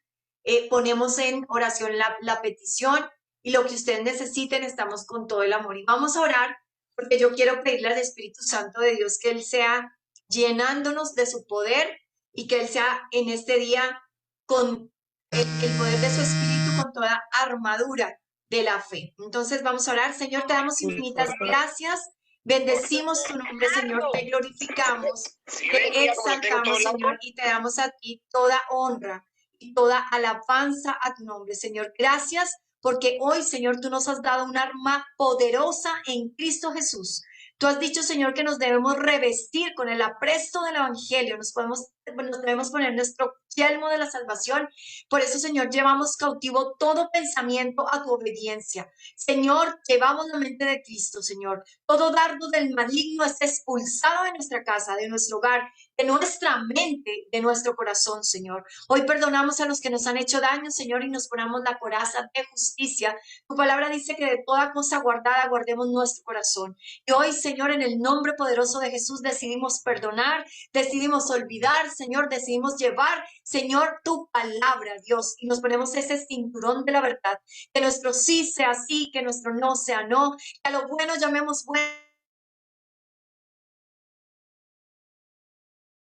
Ponemos en oración la petición y lo que ustedes necesiten, estamos con todo el amor. Y vamos a orar porque yo quiero pedirle al Espíritu Santo de Dios que Él sea llenándonos de su poder y que Él sea en este día con el poder de su Espíritu, con toda armadura de la fe. Entonces vamos a orar. Señor, te damos infinitas gracias. Bendecimos tu nombre, Señor, te glorificamos, te exaltamos, Señor, y te damos a ti toda honra y toda alabanza a tu nombre, Señor. Gracias porque hoy, Señor, tú nos has dado un arma poderosa en Cristo Jesús. Tú has dicho, Señor, que nos debemos revestir con el apresto del Evangelio, nos debemos poner nuestro yelmo de la salvación. Por eso, Señor, llevamos cautivo todo pensamiento a tu obediencia. Señor, llevamos la mente de Cristo, Señor. Todo dardo del maligno es expulsado de nuestra casa, de nuestro hogar, de nuestra mente, de nuestro corazón, Señor. Hoy perdonamos a los que nos han hecho daño, Señor, y nos ponemos la coraza de justicia. Tu palabra dice que de toda cosa guardada guardemos nuestro corazón. Y hoy, Señor, en el nombre poderoso de Jesús, decidimos perdonar, decidimos olvidar, Señor, decidimos llevar, Señor, tu palabra, Dios, y nos ponemos ese cinturón de la verdad. Que nuestro sí sea sí, que nuestro no sea no, que a lo bueno llamemos bueno.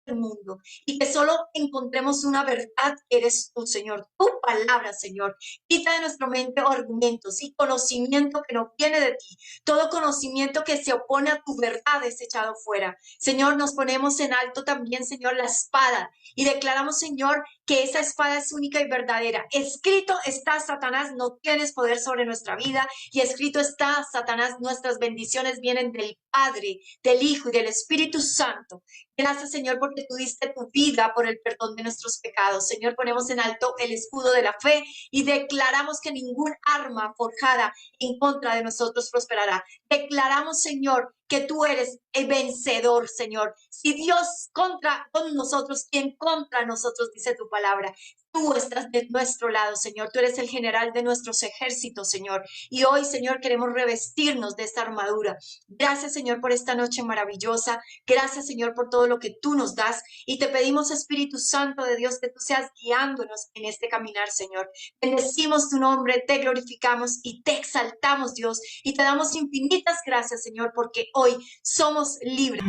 El mundo y que solo encontremos una verdad que eres tú, Señor, tu palabra, Señor. Quita de nuestra mente argumentos y conocimiento que no viene de ti. Todo conocimiento que se opone a tu verdad es echado fuera. Señor, nos ponemos en alto también, Señor, la espada y declaramos, Señor, que esa espada es única y verdadera. Escrito está, Satanás, no tienes poder sobre nuestra vida, y escrito está, Satanás, nuestras bendiciones vienen del Padre, del Hijo y del Espíritu Santo. Gracias, Señor, porque tú diste tu vida por el perdón de nuestros pecados. Señor, ponemos en alto el escudo de la fe y declaramos que ningún arma forjada en contra de nosotros prosperará. Declaramos, Señor, que tú eres el vencedor, Señor. Si Dios con nosotros, ¿quién contra nosotros? Dice tu palabra. Tú estás de nuestro lado, Señor. Tú eres el general de nuestros ejércitos, Señor. Y hoy, Señor, queremos revestirnos de esta armadura. Gracias, Señor, por esta noche maravillosa. Gracias, Señor, por todo lo que tú nos das. Y te pedimos, Espíritu Santo de Dios, que tú seas guiándonos en este caminar, Señor. Bendecimos tu nombre, te glorificamos y te exaltamos, Dios. Y te damos infinitas gracias, Señor, porque hoy somos libres.